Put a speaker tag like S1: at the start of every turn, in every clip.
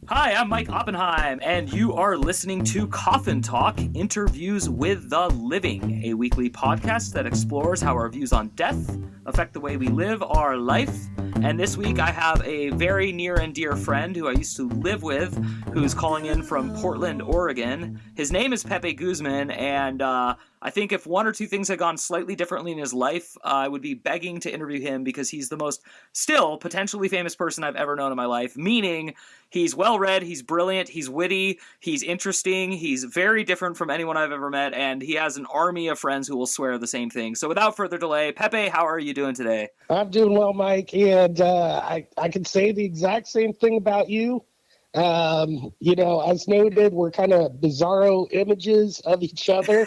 S1: Hi, I'm Mike Oppenheim, and you are listening to Coffin Talk, Interviews with the Living, a weekly podcast that explores how our views on death affect the way we live our life. And this week I have a very near and dear friend who I used to live with, who's calling in from Portland, Oregon. His name is Pepe Guzman, and I think if one or two things had gone slightly differently in his life, I would be begging to interview him because he's the most still potentially famous person I've ever known in my life, meaning he's well-read, he's brilliant, he's witty, he's interesting, he's very different from anyone I've ever met, and he has an army of friends who will swear the same thing. So without further delay, Pepe, how are you doing today?
S2: I'm doing well, Mike, and I can say the exact same thing about you. As noted, we're kind of bizarro images of each other.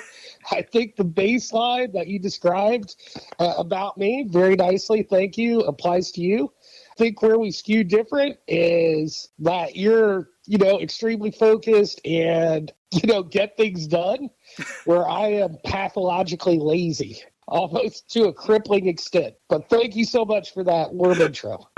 S2: I think the baseline that you described about me very nicely, thank you, applies to you. I think where we skew different is that you're, extremely focused and, get things done, where I am pathologically lazy, almost to a crippling extent. But thank you so much for that warm intro.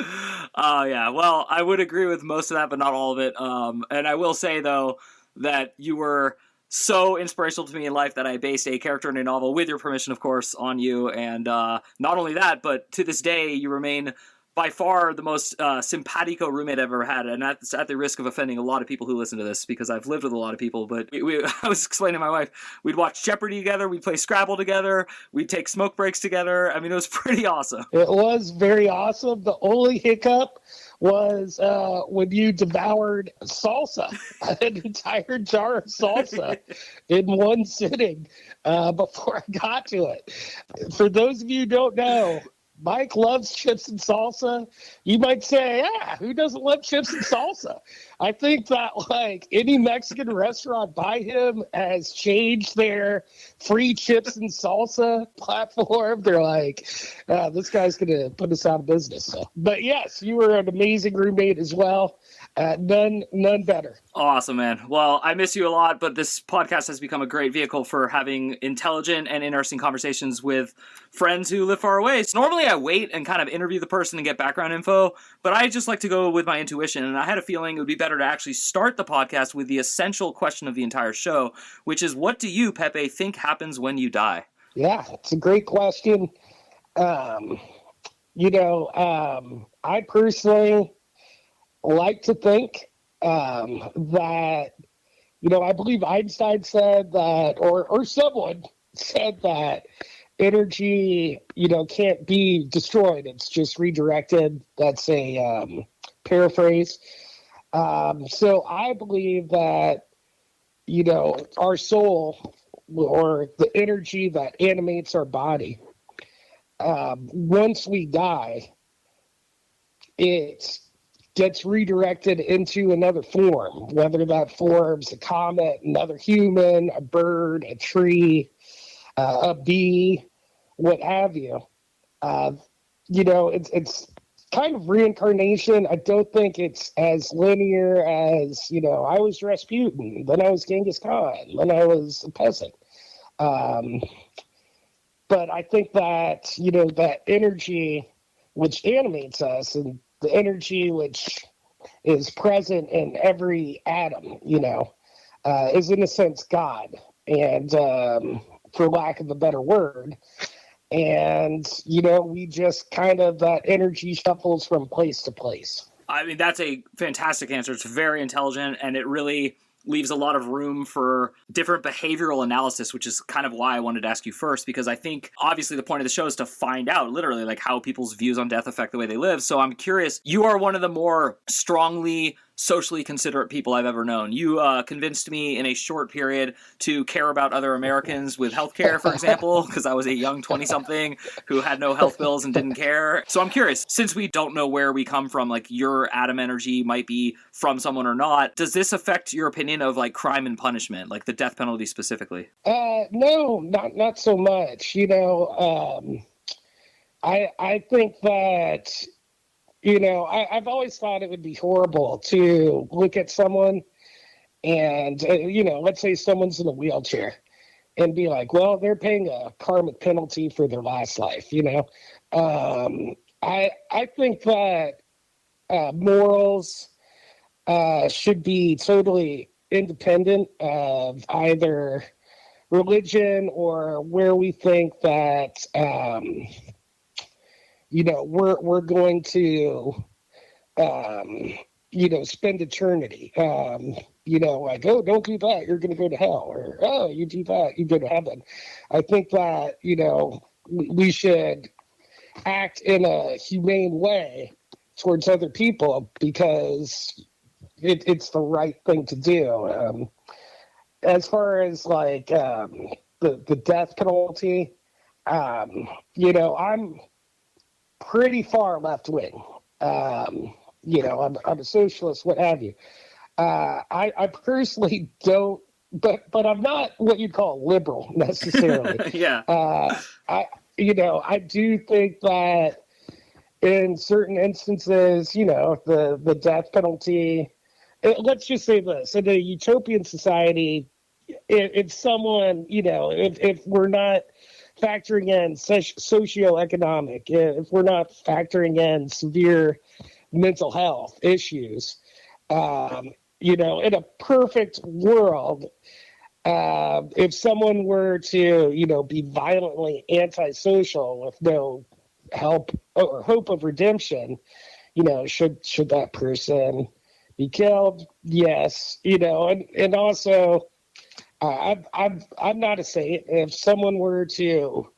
S1: Oh, yeah. Well, I would agree with most of that, but not all of it. And I will say, though, that you were so inspirational to me in life that I based a character in a novel, with your permission, of course, on you. And not only that, but to this day, you remain by far the most simpatico roommate I've ever had, and that's at the risk of offending a lot of people who listen to this, because I've lived with a lot of people, but I was explaining to my wife, we'd watch Jeopardy together, we'd play Scrabble together, we'd take smoke breaks together. I mean, it was pretty awesome.
S2: It was very awesome. The only hiccup was when you devoured salsa, an entire jar of salsa in one sitting before I got to it. For those of you who don't know, Mike loves chips and salsa. You might say, yeah, who doesn't love chips and salsa? I think that any Mexican restaurant by him has changed their free chips and salsa platform. They're like, this guy's going to put us out of business. So. But yes, you were an amazing roommate as well. None better.
S1: Awesome, man. Well, I miss you a lot, but this podcast has become a great vehicle for having intelligent and interesting conversations with friends who live far away. So normally I wait and kind of interview the person and get background info, but I just like to go with my intuition, and I had a feeling it would be better to actually start the podcast with the essential question of the entire show, which is, what do you, Pepe, think happens when you die?
S2: Yeah, it's a great question. I personally like to think that, I believe Einstein said that, or someone said that energy, can't be destroyed. It's just redirected. That's a paraphrase. So I believe that, our soul, or the energy that animates our body, once we die, it gets redirected into another form, whether that form's a comet, another human, a bird, a tree, a bee, what have you. It's kind of reincarnation. I don't think it's as linear as, I was Rasputin, then I was Genghis Khan, then I was a peasant. But I think that, that energy which animates us, and the energy which is present in every atom, is in a sense God. And for lack of a better word, and, we just kind of, that energy shuffles from place to place.
S1: I mean, that's a fantastic answer. It's very intelligent, and it really leaves a lot of room for different behavioral analysis, which is kind of why I wanted to ask you first, because I think obviously the point of the show is to find out literally how people's views on death affect the way they live. So I'm curious, you are one of the more strongly socially considerate people I've ever known. You convinced me in a short period to care about other Americans with healthcare, for example, because I was a young 20-something who had no health bills and didn't care. So I'm curious, since we don't know where we come from, your atom energy might be from someone or not, does this affect your opinion of crime and punishment, the death penalty specifically?
S2: No, not so much. I think that, I've always thought it would be horrible to look at someone and, let's say someone's in a wheelchair and be like, well, they're paying a karmic penalty for their last life, I think that morals, should be totally independent of either religion or where we think that we're going to spend eternity. Like, oh, don't do that, you're going to go to hell, or oh, you do that, you go to heaven. I think that we should act in a humane way towards other people because it's the right thing to do. As far as like the death penalty, I'm pretty far left wing. I'm a socialist, what have you. I personally don't, but I'm not what you'd call liberal necessarily.
S1: Yeah.
S2: I do think that in certain instances, the death penalty. Let's just say this: in a utopian society, if someone, if we're not factoring in socioeconomic, if we're not factoring in severe mental health issues, in a perfect world, if someone were to, be violently antisocial with no help or hope of redemption, should that person be killed? Yes, and also, I'm not a saint. If someone were to,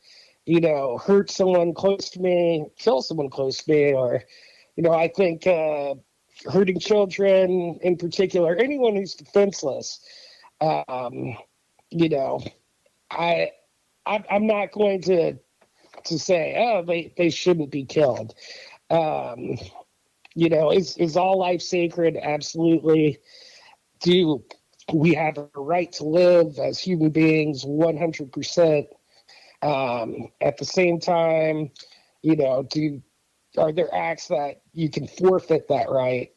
S2: hurt someone close to me, kill someone close to me, or, I think hurting children in particular, anyone who's defenseless, I'm not going to say, oh, they shouldn't be killed. Is all life sacred? Absolutely. Do we have a right to live as human beings? 100%. At the same time, are there acts that you can forfeit that right?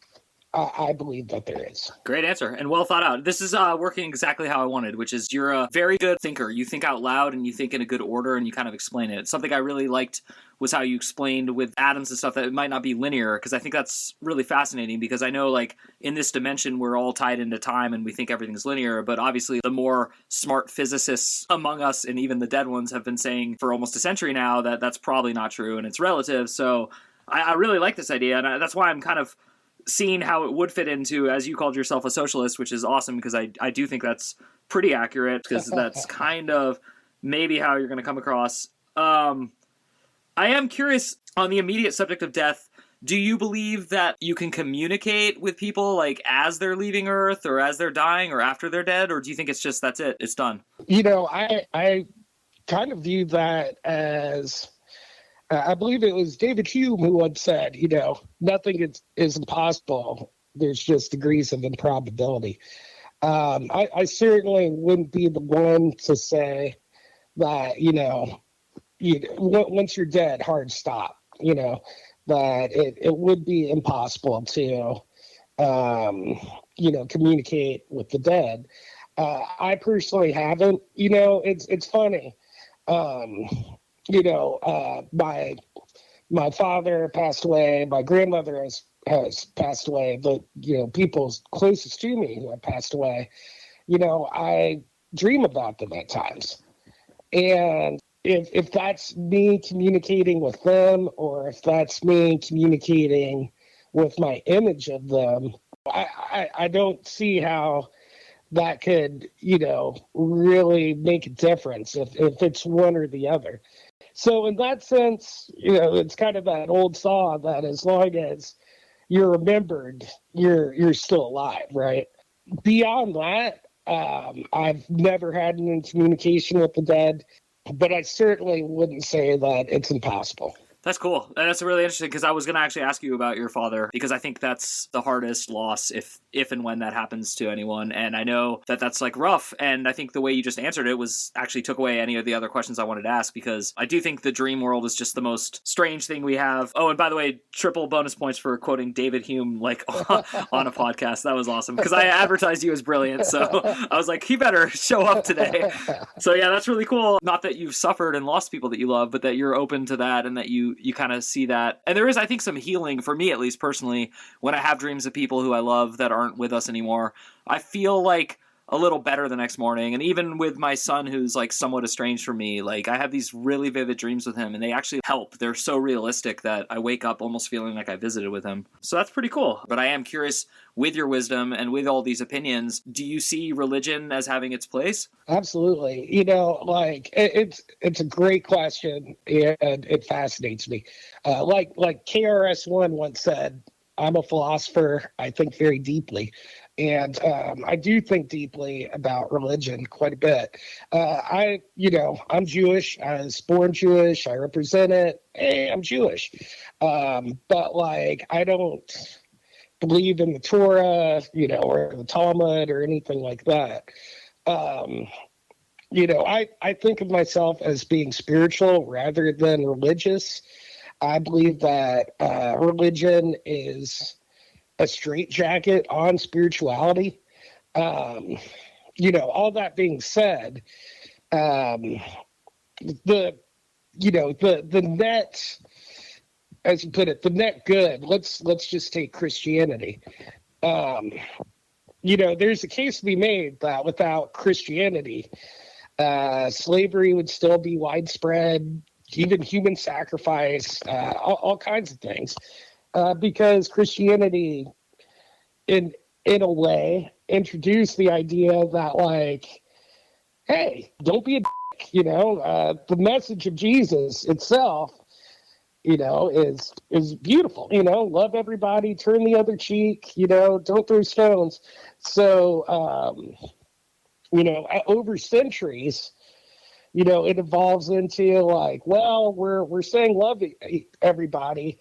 S2: I believe that there is.
S1: Great answer and well thought out. This is working exactly how I wanted, which is you're a very good thinker. You think out loud and you think in a good order and you kind of explain it. Something I really liked was how you explained with atoms and stuff that it might not be linear, because I think that's really fascinating, because I know like in this dimension we're all tied into time and we think everything's linear, but obviously the more smart physicists among us and even the dead ones have been saying for almost a century now that that's probably not true and it's relative. So I really like this idea, and that's why I'm kind of seeing how it would fit into, as you called yourself, a socialist, which is awesome, because I do think that's pretty accurate, because that's kind of maybe how you're going to come across. I am curious on the immediate subject of death. Do you believe that you can communicate with people like as they're leaving Earth or as they're dying or after they're dead? Or do you think it's just, that's it, it's done?
S2: I kind of view that as, I believe it was David Hume who once said, nothing is impossible. There's just degrees of improbability. I certainly wouldn't be the one to say that, once you're dead, hard stop, that it would be impossible to, communicate with the dead. I personally haven't, it's funny. My father passed away, my grandmother has passed away, but, people closest to me who have passed away, I dream about them at times. And if that's me communicating with them, or if that's me communicating with my image of them, I don't see how that could, really make a difference if it's one or the other. So in that sense, it's kind of that old saw that as long as you're remembered, you're still alive, right? Beyond that, I've never had any communication with the dead, but I certainly wouldn't say that it's impossible.
S1: That's cool. And that's really interesting, because I was going to actually ask you about your father, because I think that's the hardest loss if and when that happens to anyone. And I know that that's like rough. And I think the way you just answered it was actually took away any of the other questions I wanted to ask, because I do think the dream world is just the most strange thing we have. Oh, and by the way, triple bonus points for quoting David Hume, like on a podcast. That was awesome, because I advertised you as brilliant. So I was like, he better show up today. So yeah, that's really cool. Not that you've suffered and lost people that you love, but that you're open to that, and that you you kind of see that. And there is, I think, some healing for me, at least personally, when I have dreams of people who I love that aren't with us anymore. I feel like a little better the next morning. And even with my son, who's like somewhat estranged from me, like I have these really vivid dreams with him and they actually help. They're so realistic that I wake up almost feeling like I visited with him. So that's pretty cool. But I am curious, with your wisdom and with all these opinions, do you see religion as having its place?
S2: Absolutely. You know, like it's a great question and it fascinates me. Like KRS-One once said, I'm a philosopher. I think very deeply. And I do think deeply about religion quite a bit. I'm Jewish. I was born Jewish. I represent it. Hey, I'm Jewish. But like, I don't believe in the Torah, or the Talmud or anything like that. I think of myself as being spiritual rather than religious. I believe that religion is a straitjacket on spirituality. All that being said, the net, as you put it, the net good. Let's just take Christianity. There's a case to be made that without Christianity, slavery would still be widespread, even human sacrifice, all kinds of things. Because Christianity, in a way, introduced the idea that, like, hey, don't be a dick, the message of Jesus itself, is beautiful, love everybody, turn the other cheek, don't throw stones. So, over centuries, it evolves into like, well, we're saying love everybody.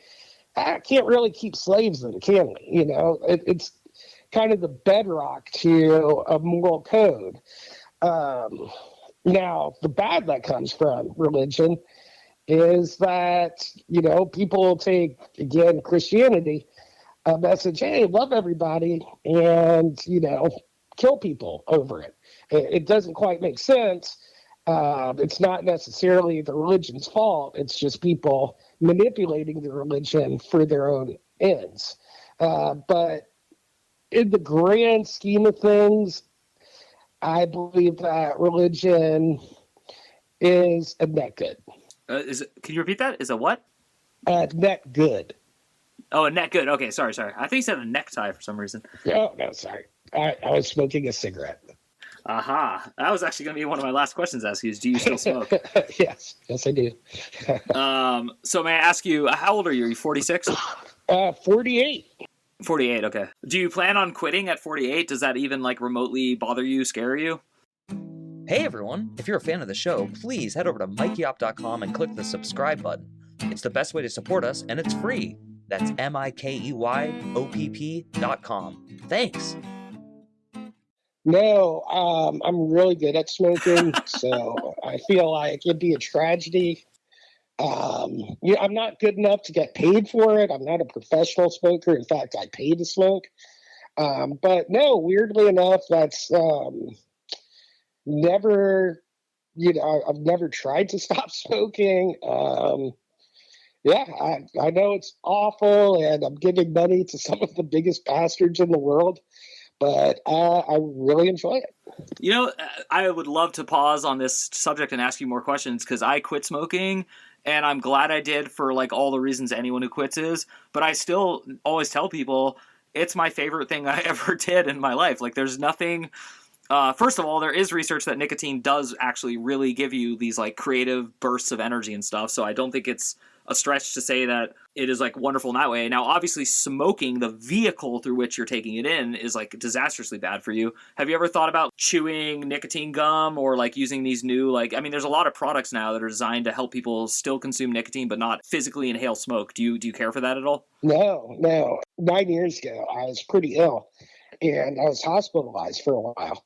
S2: I can't really keep slaves in, can we? It's kind of the bedrock to a moral code. Now, the bad that comes from religion is that, people take, again, Christianity, a message, hey, love everybody, and, kill people over it. It doesn't quite make sense. It's not necessarily the religion's fault. It's just people manipulating the religion for their own ends. But in the grand scheme of things, I believe that religion is a net good.
S1: Can you repeat that? Is a what?
S2: Net good.
S1: Oh, a net good. Okay, sorry. I think you said a necktie for some reason.
S2: Oh, no, sorry. I was smoking a cigarette.
S1: Aha. That was actually going to be one of my last questions to ask you is, do you still smoke?
S2: Yes, I do.
S1: So may I ask you, how old are you? Are you 46?
S2: 48.
S1: 48, okay. Do you plan on quitting at 48? Does that even like remotely bother you, scare you?
S3: Hey everyone, if you're a fan of the show, please head over to mikeyop.com and click the subscribe button. It's the best way to support us, and it's free. That's MIKEYOPP.com. Thanks.
S2: No, I'm really good at smoking, so I feel like it'd be a tragedy. I'm not good enough to get paid for it. I'm not a professional smoker. In fact, I pay to smoke. But no, weirdly enough, that's never, I've never tried to stop smoking. I know it's awful, and I'm giving money to some of the biggest bastards in the world, but I really enjoy it.
S1: I would love to pause on this subject and ask you more questions because I quit smoking, and I'm glad I did for like all the reasons anyone who quits is, but I still always tell people it's my favorite thing I ever did in my life. Like there's nothing... first of all, there is research that nicotine does actually really give you these like creative bursts of energy and stuff. So I don't think it's a stretch to say that it is like wonderful in that way. Now, obviously smoking, the vehicle through which you're taking it in, is like disastrously bad for you. Have you ever thought about chewing nicotine gum or like using these new, there's a lot of products now that are designed to help people still consume nicotine, but not physically inhale smoke. Do you care for that at all?
S2: No. 9 years ago, I was pretty ill and I was hospitalized for a while.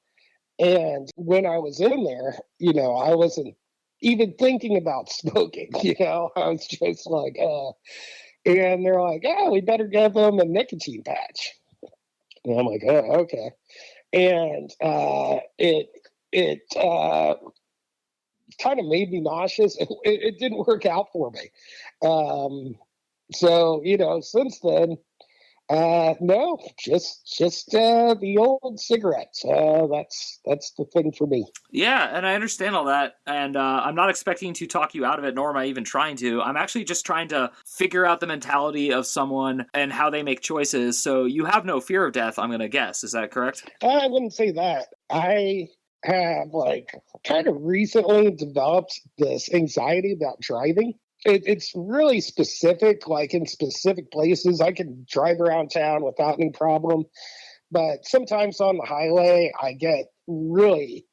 S2: And when I was in there, I wasn't even thinking about smoking, I was just like, and they're like, oh, we better give them a nicotine patch. And I'm like, oh, okay. And it kind of made me nauseous. It didn't work out for me. So, since then, no, just the old cigarettes. That's the thing for me.
S1: Yeah, and I understand all that, and I'm not expecting to talk you out of it, nor am I even trying to. I'm actually just trying to figure out the mentality of someone and how they make choices. So you have no fear of death, I'm going to guess. Is that correct?
S2: I wouldn't say that. I have kind of recently developed this anxiety about driving. It's really specific, like in specific places. I can drive around town without any problem. But sometimes on the highway, I get really,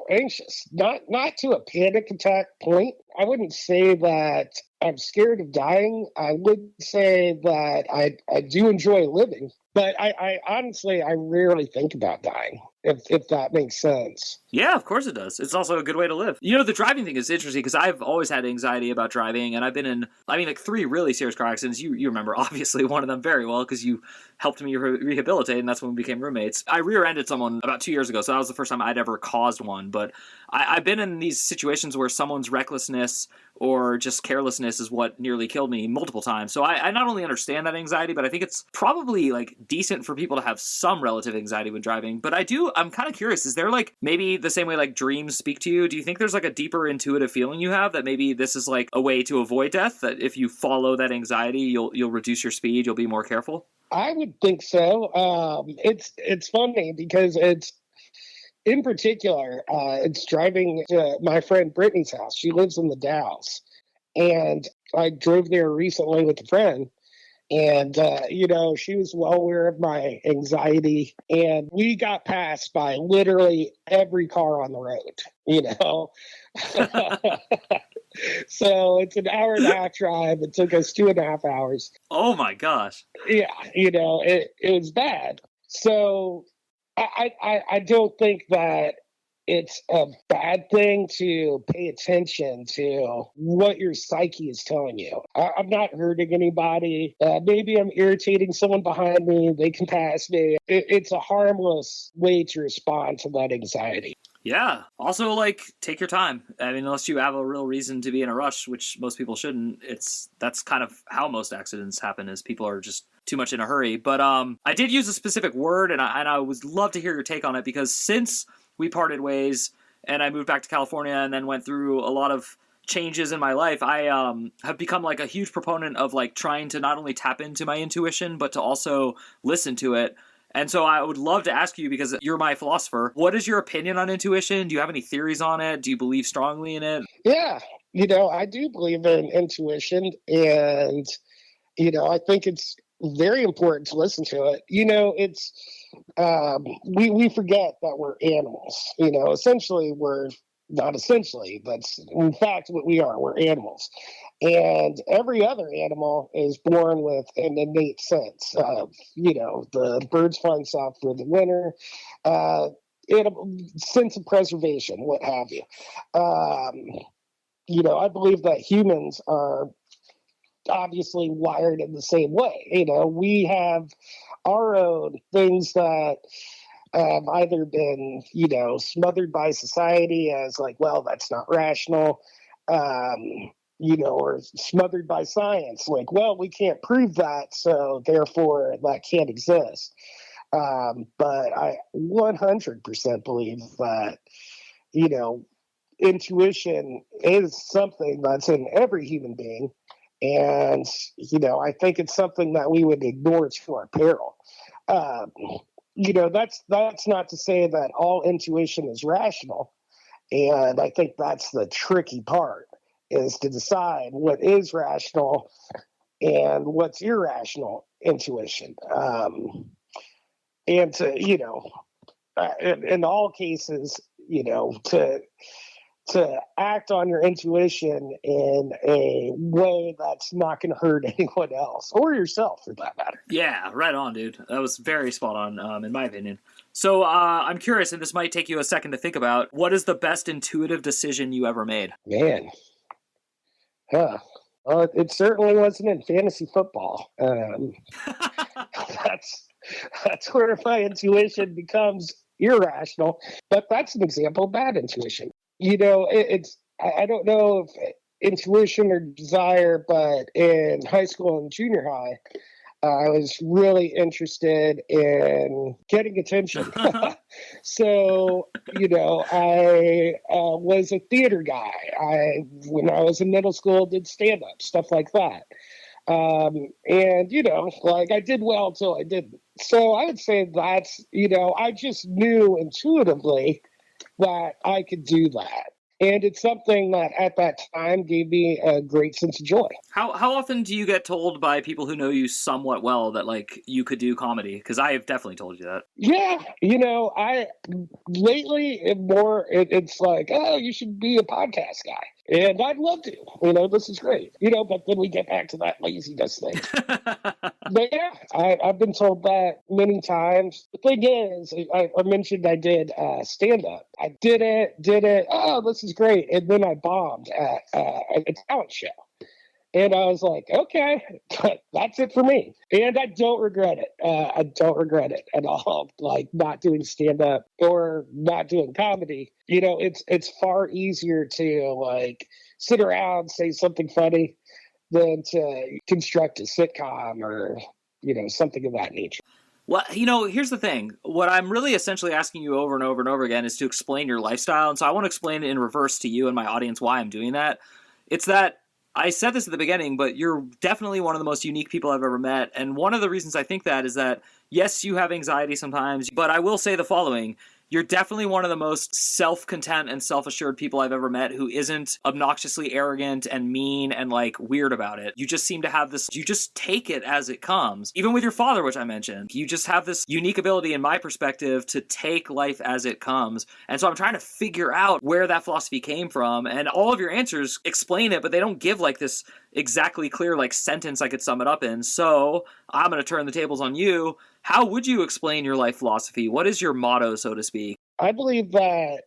S2: anxious. Not to a panic attack point. I wouldn't say that I'm scared of dying. I would say that I do enjoy living. But I honestly, I rarely think about dying, if that makes sense.
S1: Yeah, of course it does. It's also a good way to live. The driving thing is interesting because I've always had anxiety about driving, and I've been in, 3 really serious car accidents. You remember, obviously, one of them very well because you helped me rehabilitate, and that's when we became roommates. I rear-ended someone about 2 years ago, so that was the first time I'd ever caused one. But I've been in these situations where someone's recklessness or just carelessness is what nearly killed me multiple times. So I not only understand that anxiety, but I think it's probably decent for people to have some relative anxiety when driving. But I'm kind of curious, is there maybe the same way dreams speak to you? Do you think there's a deeper intuitive feeling you have that maybe this is a way to avoid death, that if you follow that anxiety, you'll reduce your speed, you'll be more careful?
S2: I would think so. It's funny because it's, in particular, it's driving to my friend Brittany's house. She lives in the Dalles. And I drove there recently with a friend. And, she was well aware of my anxiety. And we got passed by literally every car on the road, So it's an hour and a half drive. It took us 2.5 hours.
S1: Oh, my gosh.
S2: Yeah, it was bad. So I don't think that it's a bad thing to pay attention to what your psyche is telling you. I'm not hurting anybody. Maybe I'm irritating someone behind me. They can pass me. It's a harmless way to respond to that anxiety.
S1: Yeah. Also, take your time. Unless you have a real reason to be in a rush, which most people shouldn't, that's kind of how most accidents happen, is people are just too much in a hurry. But I did use a specific word, and I would love to hear your take on it, because since we parted ways and I moved back to California and then went through a lot of changes in my life, I have become a huge proponent of trying to not only tap into my intuition, but to also listen to it. And so I would love to ask you, because you're my philosopher, what is your opinion on intuition? Do you have any theories on it? Do you believe strongly in it?
S2: Yeah, I do believe in intuition, and, I think it's very important to listen to it. It's, we forget that we're animals, essentially not essentially, that's in fact what we are. We're animals. And every other animal is born with an innate sense of, the birds flying south for the winter, sense of preservation, what have you. I believe that humans are obviously wired in the same way. We have our own things that have either been, smothered by society as well, that's not rational, or smothered by science, well, we can't prove that, so therefore that can't exist. But I 100% believe that, intuition is something that's in every human being. And, I think it's something that we would ignore to our peril. That's not to say that all intuition is rational. And I think that's the tricky part, is to decide what is rational and what's irrational intuition. And to, in all cases, to act on your intuition in a way that's not going to hurt anyone else or yourself, for that matter.
S1: Yeah, right on, dude. That was very spot on, in my opinion. So I'm curious, and this might take you a second to think about, what is the best intuitive decision you ever made?
S2: Man. Well, it certainly wasn't in fantasy football. That's where my intuition becomes irrational. But that's an example of bad intuition. It's I don't know if intuition or desire, but in high school and junior high, I was really interested in getting attention. So, I was a theater guy. When I was in middle school, did stand up, stuff like that. And, like I did well until I didn't. So I would say that's, I just knew intuitively that I could do that. And it's something that at that time gave me a great sense of joy.
S1: How often do you get told by people who know you somewhat well that like you could do comedy? Because I have definitely told you that.
S2: Yeah, I lately it's like, oh, you should be a podcast guy. And I'd love to, this is great, but then we get back to that laziness thing. But yeah, I've been told that many times. The thing is, I mentioned I did stand up. I did it. Oh, this is great. And then I bombed at a talent show. And I was like, okay, that's it for me. And I don't regret it. I don't regret it at all. Like not doing stand up or not doing comedy. It's far easier to like sit around, say something funny than to construct a sitcom or, something of that nature.
S1: Well, here's the thing. What I'm really essentially asking you over and over and over again is to explain your lifestyle. And so I want to explain it in reverse to you and my audience why I'm doing that. It's that I said this at the beginning, but you're definitely one of the most unique people I've ever met. And one of the reasons I think that is that, yes, you have anxiety sometimes, but I will say the following. You're definitely one of the most self-content and self-assured people I've ever met who isn't obnoxiously arrogant and mean and like weird about it. You just seem to have this, you just take it as it comes. Even with your father, which I mentioned, you just have this unique ability in my perspective to take life as it comes. And so I'm trying to figure out where that philosophy came from. And all of your answers explain it, but they don't give like this exactly clear like sentence I could sum it up in. So I'm going to turn the tables on you. How would you explain your life philosophy? What is your motto, so to speak?
S2: I believe that,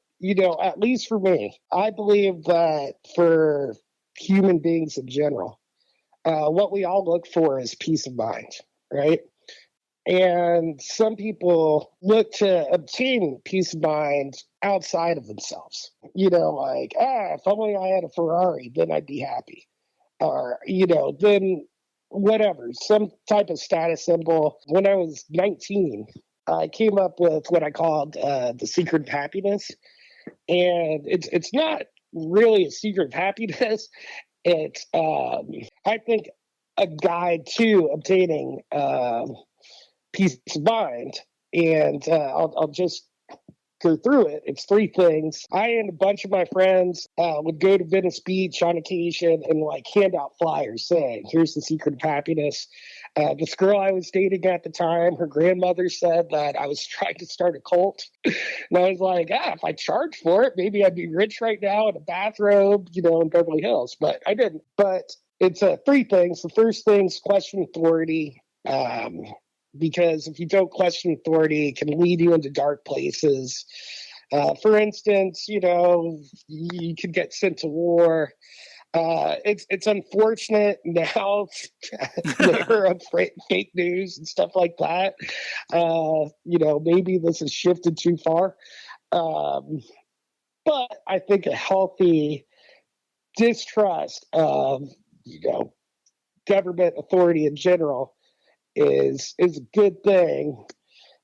S2: at least for me, I believe that for human beings in general, what we all look for is peace of mind, right? And some people look to obtain peace of mind outside of themselves. Like, if only I had a Ferrari, then I'd be happy. Or, then whatever, some type of status symbol. When I was 19, I came up with what I called the secret of happiness. And it's not really a secret of happiness. It's, I think, a guide to obtaining peace of mind. And I'll just go through it. It's 3 things. I and a bunch of my friends would go to Venice Beach on occasion and like hand out flyers saying, here's the secret of happiness. This girl I was dating at the time, her grandmother said that I was trying to start a cult. And I was like, if I charged for it, maybe I'd be rich right now in a bathrobe, in Beverly Hills. But I didn't. But it's 3 things. The first thing's question authority. Because if you don't question authority, it can lead you into dark places. For instance, you could get sent to war. It's unfortunate now, the era of fake news and stuff like that. Maybe this has shifted too far. But I think a healthy distrust of, government authority in general is a good thing.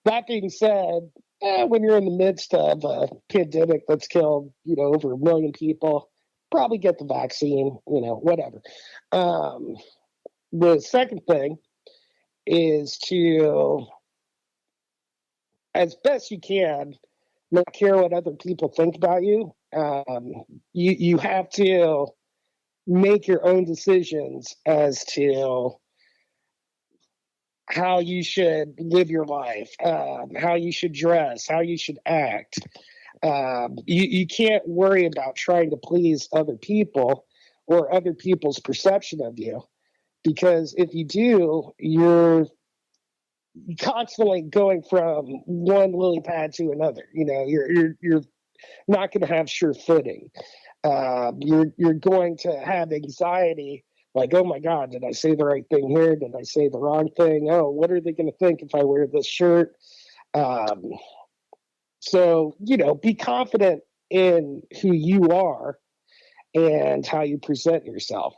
S2: That being said, when you're in the midst of a pandemic that's killed, over 1 million people, probably get the vaccine, whatever. The second thing is to, as best you can, not care what other people think about you. You have to make your own decisions as to how you should live your life, how you should dress, how you should act. You can't worry about trying to please other people or other people's perception of you, because if you do, you're constantly going from one lily pad to another. You're not going to have sure footing. You're going to have anxiety. Like, oh my God, did I say the right thing here? Did I say the wrong thing? Oh, what are they going to think if I wear this shirt? So, be confident in who you are and how you present yourself.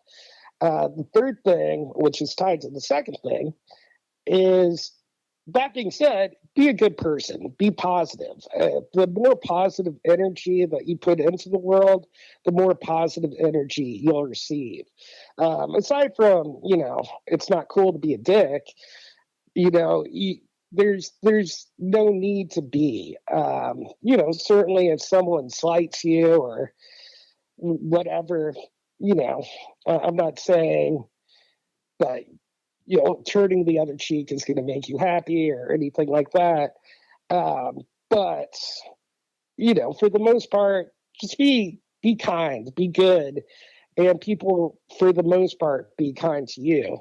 S2: The third thing, which is tied to the second thing, is, that being said, be a good person, be positive. The more positive energy that you put into the world, the more positive energy you'll receive. Aside from, it's not cool to be a dick, there's no need to be. Certainly if someone slights you or whatever, I'm not saying that turning the other cheek is going to make you happy or anything like that. But for the most part, just be kind, be good, and people, for the most part, be kind to you.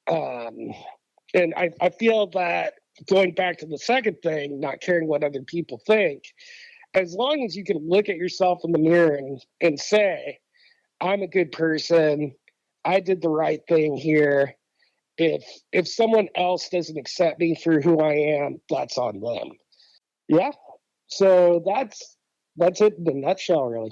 S2: And I feel that, going back to the second thing, not caring what other people think, as long as you can look at yourself in the mirror and say, I'm a good person, I did the right thing here. If someone else doesn't accept me for who I am, that's on them. Yeah. So that's it in a nutshell, really.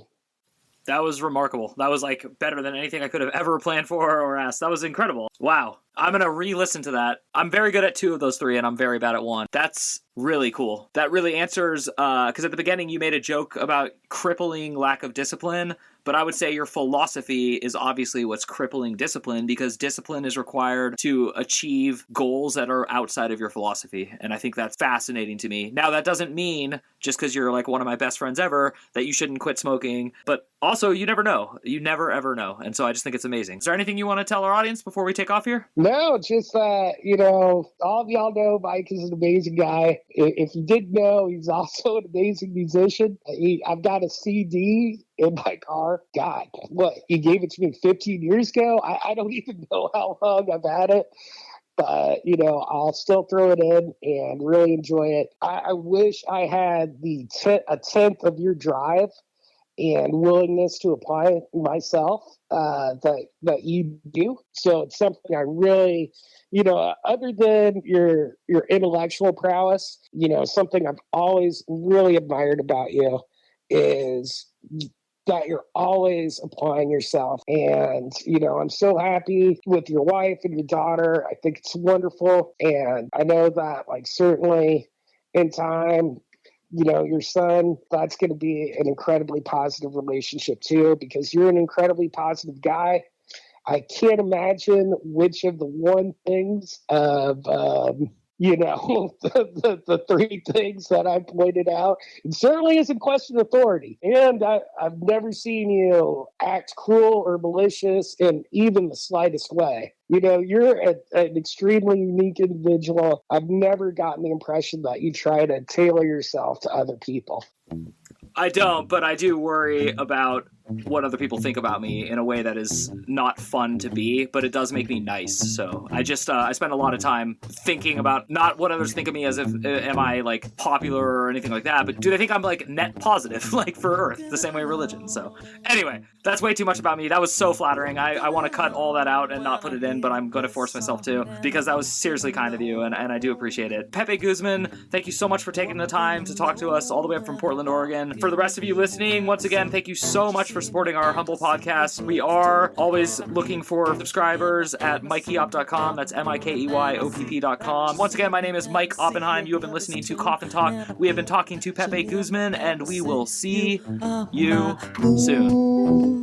S1: That was remarkable. That was like better than anything I could have ever planned for or asked. That was incredible. Wow. I'm going to re-listen to that. I'm very good at 2 of those 3 and I'm very bad at 1. That's really cool. That really answers, because at the beginning you made a joke about crippling lack of discipline, but I would say your philosophy is obviously what's crippling discipline, because discipline is required to achieve goals that are outside of your philosophy. And I think that's fascinating to me. Now, that doesn't mean, just because you're like one of my best friends ever, that you shouldn't quit smoking, but also you never know. You never ever know. And so I just think it's amazing. Is there anything you want to tell our audience before we take off here?
S2: No, just all of y'all know Mike is an amazing guy. If you didn't know, he's also an amazing musician. I've got a CD in my car. God, what, he gave it to me 15 years ago? I don't even know how long I've had it. But, I'll still throw it in and really enjoy it. I wish I had a tenth of your drive and willingness to apply myself that you do. So it's something I really, other than your intellectual prowess, something I've always really admired about you is that you're always applying yourself. And, I'm so happy with your wife and your daughter. I think it's wonderful. And I know that, certainly in time, your son, that's going to be an incredibly positive relationship too, because you're an incredibly positive guy. I can't imagine which of the one things of, the 3 things that I pointed out. It certainly isn't question authority. And I've never seen you act cruel or malicious in even the slightest way. You're an extremely unique individual. I've never gotten the impression that you try to tailor yourself to other people.
S1: I don't, but I do worry about what other people think about me in a way that is not fun to be, but it does make me nice. So I just, I spend a lot of time thinking about not what others think of me as if, am I popular or anything like that, but do they think I'm net positive, for Earth, the same way religion. So anyway, that's way too much about me. That was so flattering. I want to cut all that out and not put it in, but I'm going to force myself to, because that was seriously kind of you, and I do appreciate it. Pepe Guzman, thank you so much for taking the time to talk to us all the way up from Portland, Oregon. For the rest of you listening, once again, thank you so much for supporting our humble podcast. We are always looking for subscribers at mikeyop.com. That's MIKEYOPP.com. Once again, my name is Mike Oppenheim. You have been listening to Coffin Talk. We have been talking to Pepe Guzman, and we will see you soon.